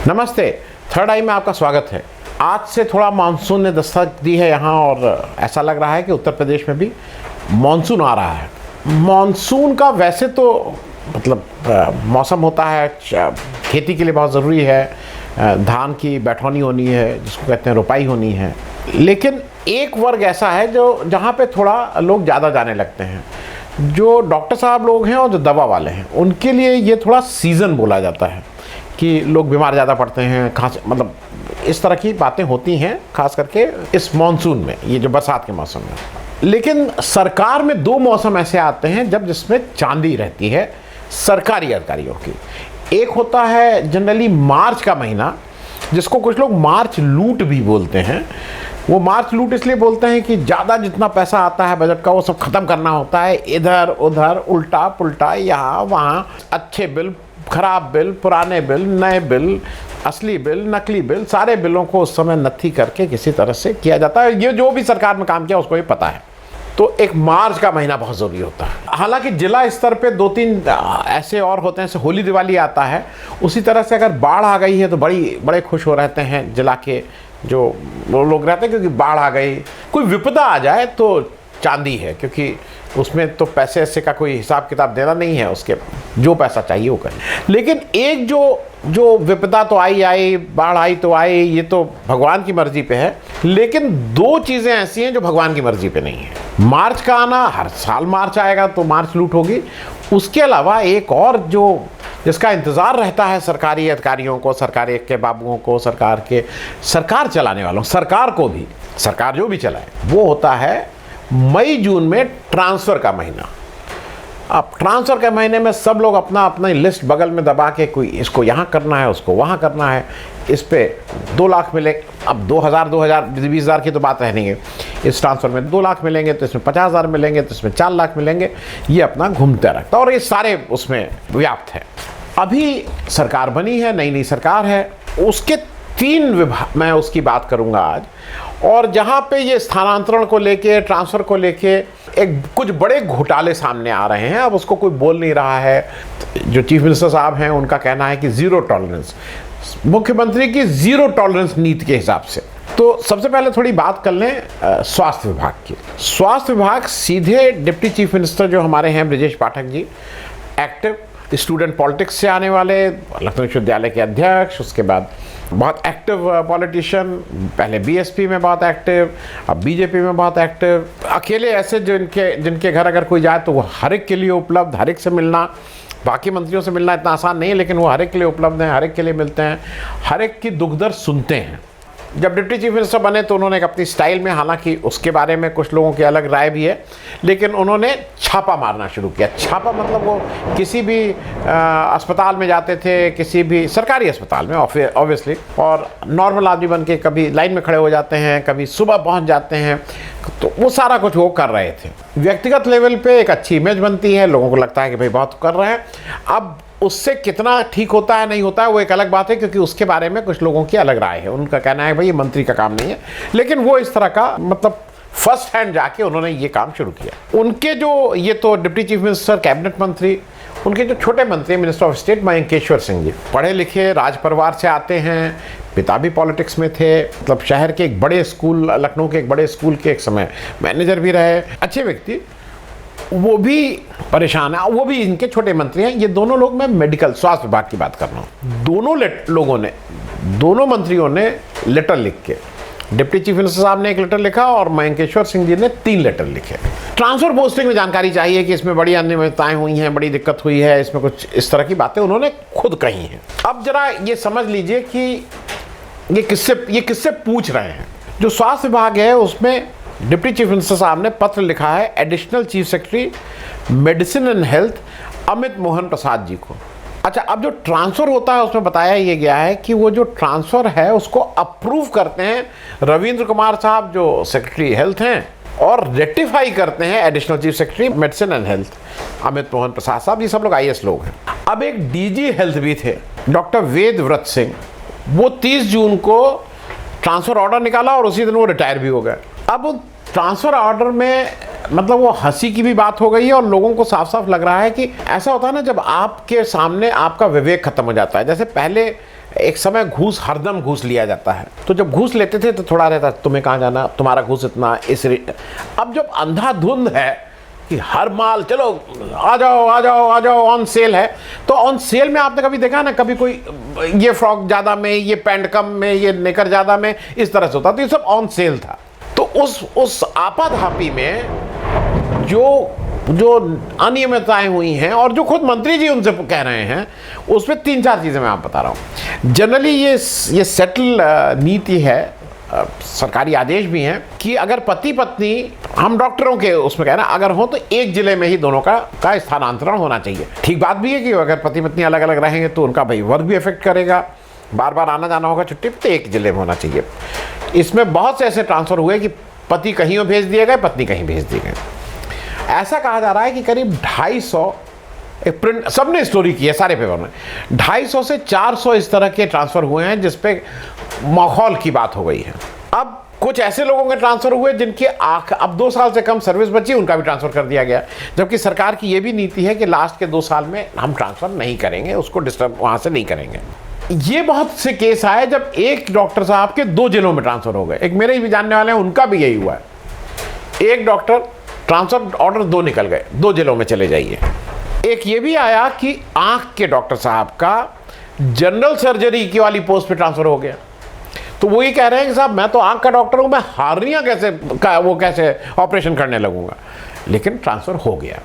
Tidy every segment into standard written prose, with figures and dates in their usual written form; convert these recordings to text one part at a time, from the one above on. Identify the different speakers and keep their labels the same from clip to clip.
Speaker 1: नमस्ते, थर्ड आई में आपका स्वागत है। आज से थोड़ा मानसून ने दस्तक दी है यहाँ और ऐसा लग रहा है कि उत्तर प्रदेश में भी मानसून आ रहा है। मानसून का वैसे तो मौसम होता है, खेती के लिए बहुत ज़रूरी है, धान की बैठौनी होनी है जिसको कहते हैं रोपाई होनी है। लेकिन एक वर्ग ऐसा है जो जहाँ पे थोड़ा लोग ज़्यादा जाने लगते हैं, जो डॉक्टर साहब लोग हैं और जो दवा वाले हैं, उनके लिए ये थोड़ा सीज़न बोला जाता है कि लोग बीमार ज़्यादा पड़ते हैं, खास इस तरह की बातें होती हैं, खास करके इस मानसून में, ये जो बरसात के मौसम में। लेकिन सरकार में दो मौसम ऐसे आते हैं जब जिसमें चांदी रहती है सरकारी अधिकारियों की। एक होता है जनरली मार्च का महीना, जिसको कुछ लोग मार्च लूट भी बोलते हैं। वो मार्च लूट इसलिए बोलते हैं कि ज़्यादा जितना पैसा आता है बजट का वो सब ख़त्म करना होता है, इधर उधर उल्टा पुल्टा, यहाँ वहाँ, अच्छे बिल, खराब बिल, पुराने बिल, नए बिल, असली बिल, नकली बिल, सारे बिलों को उस समय नत्थी करके किसी तरह से किया जाता है। ये जो भी सरकार में काम किया उसको ये पता है। तो एक मार्च का महीना बहुत ज़रूरी होता है। हालांकि जिला स्तर पे दो तीन ऐसे और होते हैं, जैसे होली दिवाली आता है, उसी तरह से अगर बाढ़ आ गई है तो बड़े खुश हो रहते हैं जिला के जो लोग रहते हैं, क्योंकि बाढ़ आ गई, कोई विपदा आ जाए तो चांदी है, क्योंकि उसमें तो पैसे ऐसे का कोई हिसाब किताब देना नहीं है, उसके जो पैसा चाहिए वो करें। लेकिन एक जो विपदा तो आई, बाढ़ आई तो आई, ये तो भगवान की मर्जी पे है। लेकिन दो चीज़ें ऐसी हैं जो भगवान की मर्जी पे नहीं है। मार्च का आना, हर साल मार्च आएगा तो मार्च लूट होगी। उसके अलावा एक और जिसका इंतज़ार रहता है सरकारी अधिकारियों को, सरकारी के बाबुओं को, सरकार चलाने वालों, सरकार को भी, सरकार जो भी चलाए, वो होता है मई जून में ट्रांसफ़र का महीना। अब ट्रांसफ़र के महीने में सब लोग अपना लिस्ट बगल में दबा के, कोई इसको यहाँ करना है, उसको वहाँ करना है, इस पे 2 लाख मिले। अब 2000 20,000 की तो बात है नहीं है। इस ट्रांसफ़र में 2 लाख मिलेंगे तो इसमें 50,000 मिलेंगे तो इसमें 4 लाख मिलेंगे। ये अपना घूमता रहता है और ये सारे उसमें व्याप्त है। अभी सरकार बनी है, नई सरकार है, उसके 3 विभाग मैं उसकी बात करूँगा आज। और जहाँ पे ये स्थानांतरण को लेके, ट्रांसफ़र को लेके कुछ बड़े घोटाले सामने आ रहे हैं। अब उसको कोई बोल नहीं रहा है। जो चीफ मिनिस्टर साहब हैं उनका कहना है कि ज़ीरो टॉलरेंस, मुख्यमंत्री की ज़ीरो टॉलरेंस नीति के हिसाब से। तो सबसे पहले थोड़ी बात कर लें स्वास्थ्य विभाग की। स्वास्थ्य विभाग सीधे डिप्टी चीफ मिनिस्टर जो हमारे हैं Brajesh Pathak ji, active student politics से आने वाले, लखनऊ विश्वविद्यालय के अध्यक्ष, उसके बाद बहुत एक्टिव पॉलिटिशियन, पहले बीएसपी में बहुत एक्टिव, अब बीजेपी में बहुत एक्टिव। अकेले ऐसे जिनके घर अगर कोई जाए तो वो हर एक के लिए उपलब्ध, हर एक से मिलना, बाकी मंत्रियों से मिलना इतना आसान नहीं है, लेकिन वो हर एक के लिए उपलब्ध हैं, हर एक के लिए मिलते हैं, हर एक की दुख दर्द सुनते हैं। जब डिप्टी चीफ मिनिस्टर बने तो उन्होंने एक अपनी स्टाइल में, हालांकि उसके बारे में कुछ लोगों की अलग राय भी है, लेकिन उन्होंने छापा मारना शुरू किया। छापा मतलब वो किसी भी अस्पताल में जाते थे, किसी भी सरकारी अस्पताल में ऑब्वियसली, और नॉर्मल आदमी बन के कभी लाइन में खड़े हो जाते हैं, कभी सुबह पहुंच जाते हैं, तो वो सारा कुछ वो कर रहे थे। व्यक्तिगत लेवल पे एक अच्छी इमेज बनती है, लोगों को लगता है कि भाई बहुत कर रहे हैं। अब उससे कितना ठीक होता है नहीं होता है वो एक अलग बात है, क्योंकि उसके बारे में कुछ लोगों की अलग राय है। उनका कहना है भाई ये मंत्री का काम नहीं है, लेकिन वो इस तरह का फर्स्ट हैंड जाके उन्होंने ये काम शुरू किया। उनके जो ये तो डिप्टी चीफ मिनिस्टर, कैबिनेट मंत्री, उनके जो छोटे मंत्री minister of state Mayankeshwar Singh ji, पढ़े लिखे राज परिवार से आते हैं, पिता भी पॉलिटिक्स में थे, शहर के एक बड़े स्कूल, लखनऊ के एक बड़े स्कूल के एक समय मैनेजर भी रहे, अच्छे व्यक्ति। वो भी परेशान है, वो भी इनके छोटे मंत्री हैं। ये दोनों लोग, मैं मेडिकल स्वास्थ्य विभाग की बात कर रहा हूँ, दोनों मंत्रियों ने लेटर लिख के, डिप्टी चीफ मिनिस्टर साहब ने एक लेटर लिखा और मयंकेश्वर सिंह जी ने 3 लेटर लिखे। ट्रांसफर पोस्टिंग में जानकारी चाहिए कि इसमें बड़ी अनियमितताएं हुई हैं, बड़ी दिक्कत हुई है, इसमें कुछ इस तरह की बातें उन्होंने खुद कही हैं। अब जरा ये समझ लीजिए कि ये किससे पूछ रहे हैं। जो स्वास्थ्य विभाग है उसमें डिप्टी चीफ मिनिस्टर साहब ने पत्र लिखा है additional chief secretary medicine and health Amit Mohan Prasad ji को। अच्छा, अब जो ट्रांसफ़र होता है उसमें बताया ये गया है कि वो जो ट्रांसफ़र है उसको अप्रूव करते हैं रविंद्र कुमार साहब जो सेक्रेटरी हेल्थ हैं, और रेटिफाई करते हैं additional chief secretary medicine and health Amit Mohan Prasad साहब। ये सब लोग IAS लोग हैं। अब एक DG हेल्थ भी थे डॉक्टर वेद व्रत सिंह, वो 30 जून को ट्रांसफ़र ऑर्डर निकाला और उसी दिन वो रिटायर भी हो गए। अब ट्रांसफ़र ऑर्डर में मतलब वो हंसी की भी बात हो गई है और लोगों को साफ साफ लग रहा है कि ऐसा होता है ना जब आपके सामने आपका विवेक खत्म हो जाता है। जैसे पहले एक समय घूस, हरदम घूस लिया जाता है, तो जब घूस लेते थे तो थोड़ा रहता तुम्हें कहाँ जाना, तुम्हारा घूस इतना अब जब अंधाधुंध है कि हर माल चलो आ जाओ आ जाओ आ जाओ, ऑन सेल है, तो ऑन सेल में आपने कभी देखा ना, कभी कोई ये फ्रॉक ज़्यादा में, ये पैंट कम में, ये नेकर ज़्यादा में, इस तरह से होता, तो ये सब ऑन सेल था। तो उस आपाधापी में जो अनियमितताएं हुई हैं और जो खुद मंत्री जी उनसे कह रहे हैं, उसमें 3-4 चीज़ें मैं आप बता रहा हूँ। जनरली ये सेटल नीति है, सरकारी आदेश भी हैं कि अगर पति पत्नी, हम डॉक्टरों के उसमें कहना, अगर हो तो एक जिले में ही दोनों का स्थानांतरण होना चाहिए। ठीक बात भी है कि अगर पति पत्नी अलग अलग रहेंगे तो उनका भाई वर्क भी इफेक्ट करेगा, बार बार आना जाना होगा छुट्टी पे, तो एक जिले में होना चाहिए। इसमें बहुत से ऐसे ट्रांसफ़र हुए कि पति कहीं भेज दिए गए, पत्नी कहीं भेज दिए गए। ऐसा कहा जा रहा है कि करीब 250, एक प्रिंट सबने स्टोरी की है सारे पेपर में, 250 से 400 इस तरह के ट्रांसफ़र हुए हैं जिसपे माहौल की बात हो गई है। अब कुछ ऐसे लोगों के ट्रांसफ़र हुए जिनकी अब 2 साल से कम सर्विस बची, उनका भी ट्रांसफ़र कर दिया गया, जबकि सरकार की ये भी नीति है कि लास्ट के 2 साल में हम ट्रांसफ़र नहीं करेंगे, उसको डिस्टर्ब वहाँ से नहीं करेंगे। ये बहुत से केस आए जब एक डॉक्टर साहब के 2 जिलों में ट्रांसफ़र हो गए। एक मेरे ही भी जानने वाले हैं, उनका भी यही हुआ है। एक डॉक्टर ट्रांसफ़र ऑर्डर 2 निकल गए, 2 जिलों में चले जाइए। एक ये भी आया कि आँख के डॉक्टर साहब का जनरल सर्जरी की वाली पोस्ट पे ट्रांसफ़र हो गया। तो वो ये कह रहे हैं कि साहब मैं तो आँख का डॉक्टर हूँ, मैं हार्निया कैसे ऑपरेशन करने लगूंगा, लेकिन ट्रांसफ़र हो गया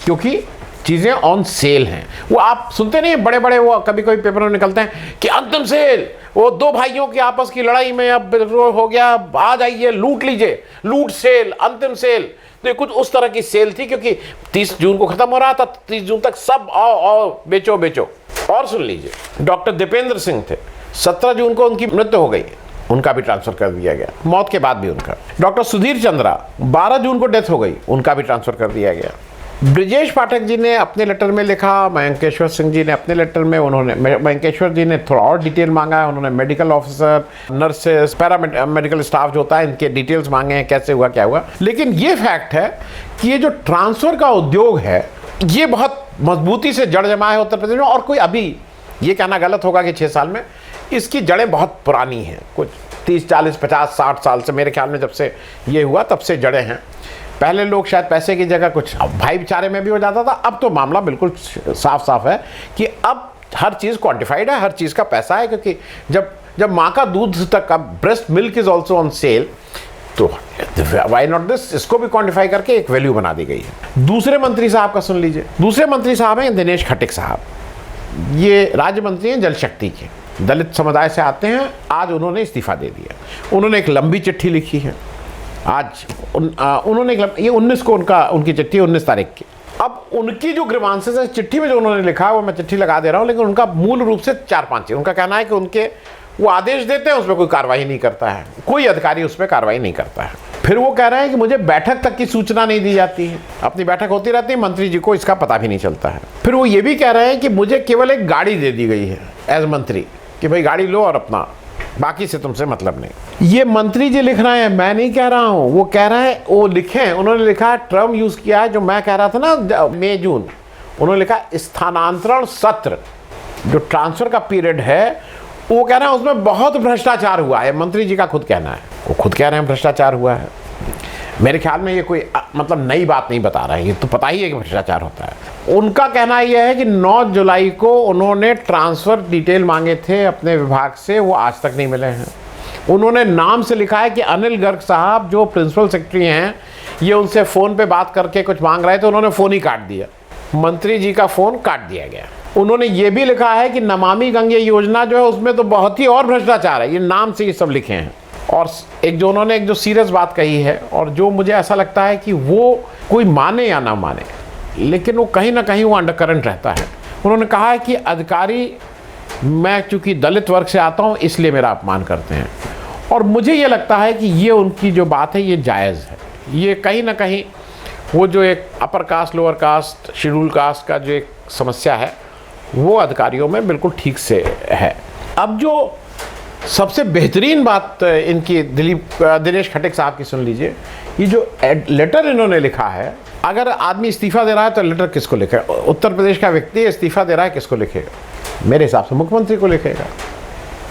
Speaker 1: क्योंकि चीज़ें ऑन सेल हैं। वो आप सुनते नहीं, बड़े बड़े वो कभी कभी पेपर में निकलते हैं कि अंतिम सेल, वो 2 भाइयों की आपस की लड़ाई में अब हो गया, आ जाइए लूट लीजिए, लूट सेल, अंतिम सेल। तो ये कुछ उस तरह की सेल थी क्योंकि 30 जून को ख़त्म हो रहा था, 30 जून तक सब आओ बेचो बेचो। और सुन लीजिए, डॉक्टर दीपेंद्र सिंह थे, 17 जून को उनकी मृत्यु हो गई, उनका भी ट्रांसफ़र कर दिया गया, मौत के बाद भी उनका। डॉक्टर सुधीर चंद्रा, 12 जून को डेथ हो गई, उनका भी ट्रांसफ़र कर दिया गया। ब्रिजेश पाठक जी ने अपने लेटर में लिखा, मयंकेश्वर सिंह जी ने अपने लेटर में, उन्होंने, मयंकेश्वर जी ने थोड़ा और डिटेल मांगा है, उन्होंने medical officer, nurses, paramedical staff जो होता है, इनके डिटेल्स मांगे हैं, कैसे हुआ क्या हुआ। लेकिन ये फैक्ट है कि ये जो ट्रांसफ़र का उद्योग है, ये बहुत मजबूती से जड़ जमा है उत्तर प्रदेश में। और कोई अभी ये कहना गलत होगा कि 6 साल में, इसकी जड़ें बहुत पुरानी हैं, कुछ 30, 40, 50, 60 साल से मेरे ख्याल में जब से ये हुआ तब से जड़ें हैं। पहले लोग शायद पैसे की जगह कुछ भाईचारे में भी हो जाता था, अब तो मामला बिल्कुल साफ साफ है कि अब हर चीज़ क्वांटिफाइड है, हर चीज़ का पैसा है। क्योंकि जब माँ का दूध तक, अब breast milk is also on sale, तो वाई नॉट दिस, इसको भी क्वांटिफाई करके एक वैल्यू बना दी गई है। दूसरे मंत्री साहब का सुन लीजिए, दूसरे मंत्री साहब हैं दिनेश खटिक साहब, ये राज्य मंत्री हैं जल शक्ति के, दलित समुदाय से आते हैं। आज उन्होंने इस्तीफा दे दिया। उन्होंने एक लंबी चिट्ठी लिखी है आज, उन्होंने ये 19 को उनकी चिट्ठी 19 तारीख की। अब उनकी जो ग्रीवांसेस है चिट्ठी में जो उन्होंने लिखा है, वो मैं चिट्ठी लगा दे रहा हूँ, लेकिन उनका मूल रूप से 4-5 है। उनका कहना है कि वो आदेश देते हैं, उस पर कोई कार्रवाई नहीं करता है, कोई अधिकारी उस पर कार्रवाई नहीं करता है। फिर वो कह रहे हैं कि मुझे बैठक तक की सूचना नहीं दी जाती है, अपनी बैठक होती रहती है, मंत्री जी को इसका पता भी नहीं चलता है। फिर वो ये भी कह रहे हैं कि मुझे केवल एक गाड़ी दे दी गई है एज मंत्री, कि भाई गाड़ी लो और अपना, बाकी से तुमसे मतलब नहीं। ये मंत्री जी लिख रहे हैं, मैं नहीं कह रहा हूँ, वो कह रहे हैं, वो लिखे हैं, उन्होंने लिखा है, टर्म यूज़ किया है जो मैं कह रहा था ना, मई जून, उन्होंने लिखा स्थानांतरण सत्र, जो ट्रांसफ़र का पीरियड है, वो कह रहे हैं उसमें बहुत भ्रष्टाचार हुआ है। मंत्री जी का खुद कहना है, वो खुद कह रहे हैं भ्रष्टाचार हुआ है। मेरे ख्याल में ये कोई मतलब नई बात नहीं बता रहे हैं, ये तो पता ही है कि भ्रष्टाचार होता है। उनका कहना यह है कि 9 जुलाई को उन्होंने ट्रांसफ़र डिटेल मांगे थे अपने विभाग से, वो आज तक नहीं मिले हैं। उन्होंने नाम से लिखा है कि अनिल गर्ग साहब जो प्रिंसिपल सेक्रेटरी हैं, ये उनसे फ़ोन पे बात करके कुछ मांग रहे थे, उन्होंने फ़ोन ही काट दिया, मंत्री जी का फ़ोन काट दिया गया। उन्होंने ये भी लिखा है कि नमामि गंगे योजना जो है उसमें तो बहुत ही और भ्रष्टाचार है, ये नाम से ये सब लिखे हैं। और एक जो सीरियस बात कही है, और जो मुझे ऐसा लगता है कि वो कोई माने या ना माने, लेकिन वो कहीं ना कहीं वो अंडरकरंट रहता है। उन्होंने कहा है कि अधिकारी, मैं चूँकि दलित वर्ग से आता हूँ इसलिए मेरा अपमान करते हैं। और मुझे ये लगता है कि ये उनकी जो बात है ये जायज़ है। ये कहीं ना कहीं वो जो एक upper caste, lower caste, schedule caste का जो एक समस्या है, वो अधिकारियों में बिल्कुल ठीक से है। अब जो सबसे बेहतरीन बात इनकी दिनेश खट्टक साहब की सुन लीजिए। ये जो लेटर इन्होंने लिखा है, अगर आदमी इस्तीफा दे रहा है तो लेटर किसको लिखेगा? उत्तर प्रदेश का व्यक्ति इस्तीफा दे रहा है, किसको लिखेगा? मेरे हिसाब से मुख्यमंत्री को लिखेगा,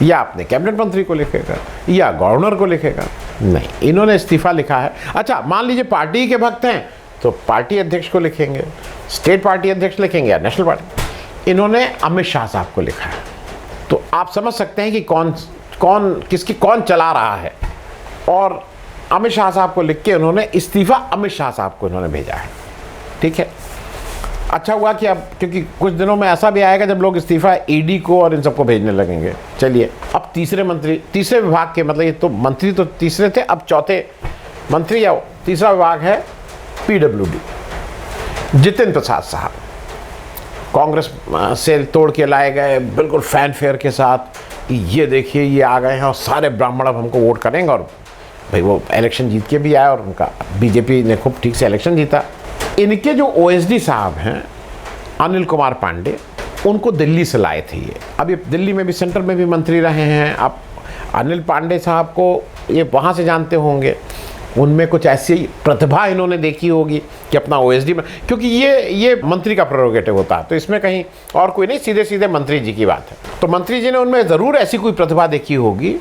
Speaker 1: या अपने कैबिनेट मंत्री को लिखेगा, या गवर्नर को लिखेगा। नहीं, इन्होंने इस्तीफा लिखा है। अच्छा, मान लीजिए पार्टी के भक्त हैं तो पार्टी अध्यक्ष को लिखेंगे, स्टेट पार्टी अध्यक्ष लिखेंगे या नेशनल पार्टी। इन्होंने अमित शाह साहब को लिखा है। तो आप समझ सकते हैं कि कौन चला रहा है। और अमित शाह साहब को लिख के उन्होंने इस्तीफा अमित शाह साहब को इन्होंने भेजा है। ठीक है, अच्छा हुआ कि अब, क्योंकि कुछ दिनों में ऐसा भी आएगा जब लोग इस्तीफा ईडी को और इन सबको भेजने लगेंगे। चलिए, अब तीसरे विभाग के, मतलब ये तो मंत्री तो तीसरे थे, अब चौथे मंत्री या तीसरा विभाग है पीडब्ल्यूडी। जितिन प्रसाद साहब कांग्रेस से तोड़ के लाए गए, बिल्कुल फैन फेयर के साथ। ये देखिए, ये आ गए हैं और सारे ब्राह्मण अब हमको वोट करेंगे। और भाई वो इलेक्शन जीत के भी आए और उनका बीजेपी ने खूब ठीक से इलेक्शन जीता। इनके जो ओएसडी साहब हैं अनिल कुमार पांडे, उनको दिल्ली से लाए थे ये। अब ये दिल्ली में भी, सेंटर में भी मंत्री रहे हैं। आप अनिल पांडे साहब को ये वहाँ से जानते होंगे, उनमें कुछ ऐसी प्रतिभा इन्होंने देखी होगी कि अपना ओएसडी में, क्योंकि ये मंत्री का प्रेरोगेटिव होता है, तो इसमें कहीं और कोई नहीं, सीधे सीधे मंत्री जी की बात है। तो मंत्री जी ने उनमें ज़रूर ऐसी कोई प्रतिभा देखी होगी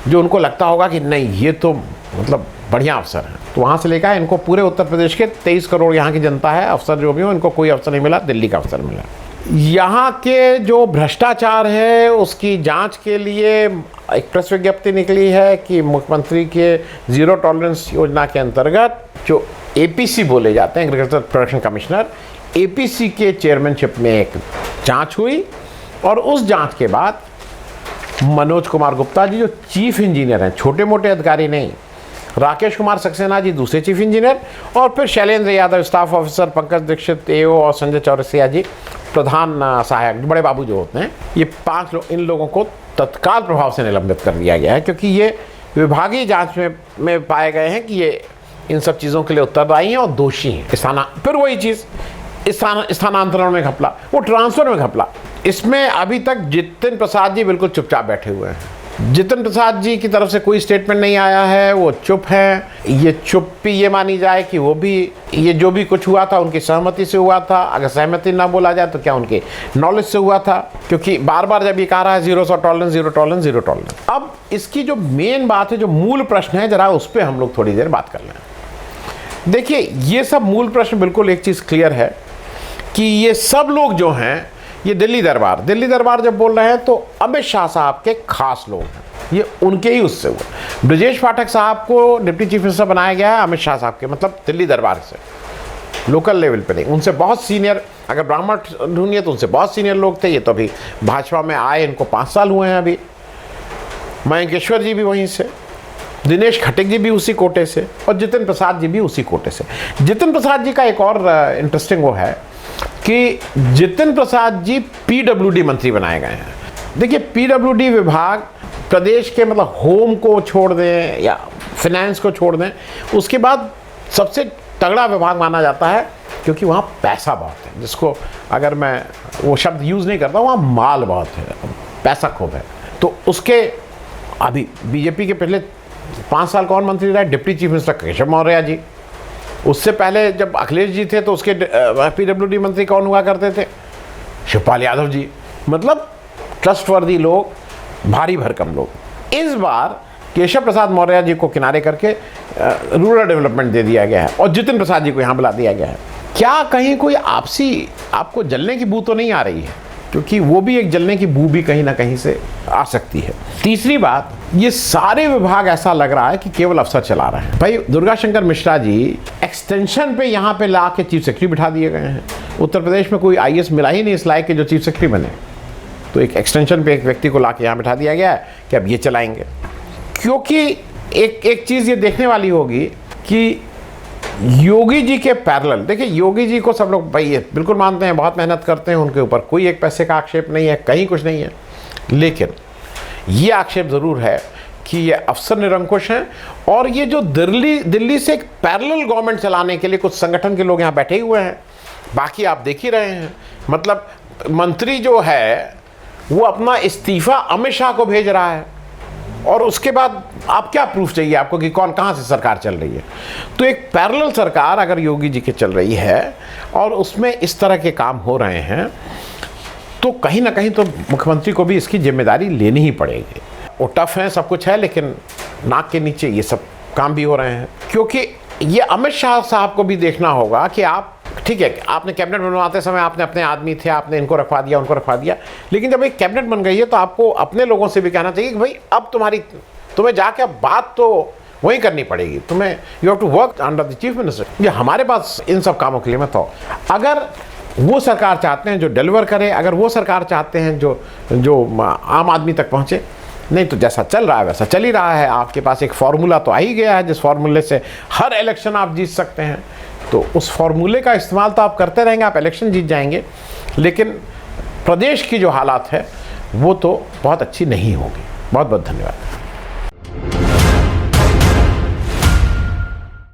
Speaker 1: जो उनको लगता होगा कि नहीं, ये तो मतलब बढ़िया अफसर है। तो वहाँ से लेकर इनको पूरे उत्तर प्रदेश के 23 करोड़ यहाँ की जनता है, अफसर जो भी हो, इनको कोई अफसर नहीं मिला, दिल्ली का अफसर मिला। यहाँ के जो भ्रष्टाचार है उसकी जांच के लिए एक प्रेस विज्ञप्ति निकली है कि मुख्यमंत्री के जीरो टॉलरेंस योजना के अंतर्गत जो एपीसी बोले जाते हैं, एग्रीकल्चर प्रोडक्शन कमिश्नर, एपीसी के चेयरमैनशिप में एक जांच हुई। और उस जांच के बाद मनोज कुमार गुप्ता जी जो चीफ इंजीनियर हैं, छोटे मोटे अधिकारी नहीं, राकेश कुमार सक्सेना जी दूसरे चीफ इंजीनियर, और फिर शैलेंद्र यादव स्टाफ ऑफिसर, पंकज दीक्षित एओ और संजय चौरसिया जी प्रधान सहायक, बड़े बाबू जो होते हैं, ये 5 लोग, इन लोगों को तत्काल प्रभाव से निलंबित कर दिया गया है, क्योंकि ये विभागीय जांच में पाए गए हैं कि ये इन सब चीज़ों के लिए उत्तरदायी हैं और दोषी हैं। फिर वही चीज़, स्थानांतरण में घपला, वो ट्रांसफर में घपला। इसमें अभी तक जितिन प्रसाद जी बिल्कुल चुपचाप बैठे हुए हैं। जितिन प्रसाद जी की तरफ से कोई स्टेटमेंट नहीं आया है, वो चुप हैं। ये चुप्पी ये मानी जाए कि वो भी, ये जो भी कुछ हुआ था उनकी सहमति से हुआ था। अगर सहमति ना बोला जाए तो क्या उनके नॉलेज से हुआ था? क्योंकि बार बार जब ये कह रहा है zero tolerance, zero tolerance, zero tolerance. अब इसकी जो मेन बात है, जो मूल प्रश्न है, जरा उस पर हम लोग थोड़ी देर बात कर लें। देखिए, ये सब मूल प्रश्न, बिल्कुल एक चीज़ क्लियर है कि ये सब लोग जो हैं, ये दिल्ली दरबार जब बोल रहे हैं तो अमित शाह साहब के खास लोग हैं, ये उनके ही उससे हुए। ब्रजेश पाठक साहब को डिप्टी चीफ मिनिस्टर बनाया गया है अमित शाह साहब के, मतलब दिल्ली दरबार से, लोकल लेवल पे नहीं। उनसे बहुत सीनियर, अगर ब्राह्मण ढूंढिए तो उनसे बहुत सीनियर लोग थे। ये तो अभी भाजपा में आए, इनको 5 साल हुए हैं अभी। मयंकेश्वर जी भी वहीं से, दिनेश खट्टक जी भी उसी कोटे से, और जितिन प्रसाद जी भी उसी कोटे से। जितिन प्रसाद जी का एक और इंटरेस्टिंग वो है कि जितिन प्रसाद जी पीडब्ल्यूडी मंत्री बनाए गए हैं। देखिए, पीडब्ल्यूडी विभाग प्रदेश के, मतलब होम को छोड़ दें या फाइनेंस को छोड़ दें, उसके बाद सबसे तगड़ा विभाग माना जाता है, क्योंकि वहाँ पैसा बहुत है। जिसको अगर मैं वो शब्द यूज़ नहीं करता, वहाँ माल बहुत है, पैसा खूब है। तो उसके अभी बीजेपी के पहले 5 साल कौन मंत्री रहे? Deputy chief minister Keshav Maurya ji. उससे पहले जब अखिलेश जी थे तो उसके पीडब्ल्यूडी मंत्री कौन हुआ करते थे? शिवपाल यादव जी। मतलब ट्रस्टवर्दी लोग, भारी भरकम लोग। इस बार केशव प्रसाद मौर्य जी को किनारे करके रूरल डेवलपमेंट दे दिया गया है और जितिन प्रसाद जी को यहाँ बुला दिया गया है। क्या कहीं कोई आपसी आपको जलने की बू तो नहीं आ रही है? क्योंकि वो भी एक जलने की बू भी कहीं ना कहीं से आ सकती है। तीसरी बात, ये सारे विभाग ऐसा लग रहा है कि केवल अफसर चला रहे हैं। भाई दुर्गा शंकर मिश्रा जी एक्सटेंशन पे यहाँ पे ला के चीफ सेक्रेटरी बिठा दिए गए हैं। उत्तर प्रदेश में कोई आईएएस मिला ही नहीं इस लायक के जो चीफ सेक्रेटरी बने, तो एक एक्सटेंशन पे एक व्यक्ति को ला के यहाँ बिठा दिया गया है कि अब ये चलाएंगे। क्योंकि एक चीज़ ये देखने वाली होगी कि योगी जी के पैरेलल, देखिए योगी जी को सब लोग भाई बिल्कुल मानते हैं, बहुत मेहनत करते हैं, उनके ऊपर कोई एक पैसे का आक्षेप नहीं है, कहीं कुछ नहीं है। लेकिन ये आक्षेप ज़रूर है कि ये अफसर निरंकुश हैं और ये जो दिल्ली से एक पैरेलल गवर्नमेंट चलाने के लिए कुछ संगठन के लोग यहाँ बैठे हुए हैं। बाकी आप देख ही रहे हैं, मतलब मंत्री जो है वो अपना इस्तीफा अमित शाह को भेज रहा है। और उसके बाद आप क्या प्रूफ चाहिए आपको कि कौन कहाँ से सरकार चल रही है। तो एक पैरेलल सरकार अगर योगी जी की चल रही है और उसमें इस तरह के काम हो रहे हैं, तो कहीं ना कहीं तो मुख्यमंत्री को भी इसकी जिम्मेदारी लेनी ही पड़ेगी। वो टफ है, सब कुछ है, लेकिन नाक के नीचे ये सब काम भी हो रहे हैं। क्योंकि ये अमित शाह साहब को भी देखना होगा कि आप, ठीक है, आपने कैबिनेट बनवाते समय आपने अपने आदमी थे, आपने इनको रखवा दिया, उनको रखवा दिया, लेकिन जब एक कैबिनेट बन गई है तो आपको अपने लोगों से भी कहना चाहिए कि भाई अब तुम्हें जाके अब बात तो वही करनी पड़ेगी, तुम्हें you have to work under the chief minister. ये हमारे पास इन सब कामों के लिए मत हो। अगर वो सरकार चाहते हैं जो डिलीवर करे, अगर वो सरकार चाहते हैं जो आम आदमी तक पहुँचे, नहीं तो जैसा चल रहा है वैसा चल ही रहा है। आपके पास एक फॉर्मूला तो आ ही गया है जिस फॉर्मूले से हर इलेक्शन आप जीत सकते हैं, तो उस फॉर्मूले का इस्तेमाल तो आप करते रहेंगे, आप इलेक्शन जीत जाएंगे। लेकिन प्रदेश की जो हालात है वो तो बहुत अच्छी नहीं होगी। बहुत बहुत धन्यवाद।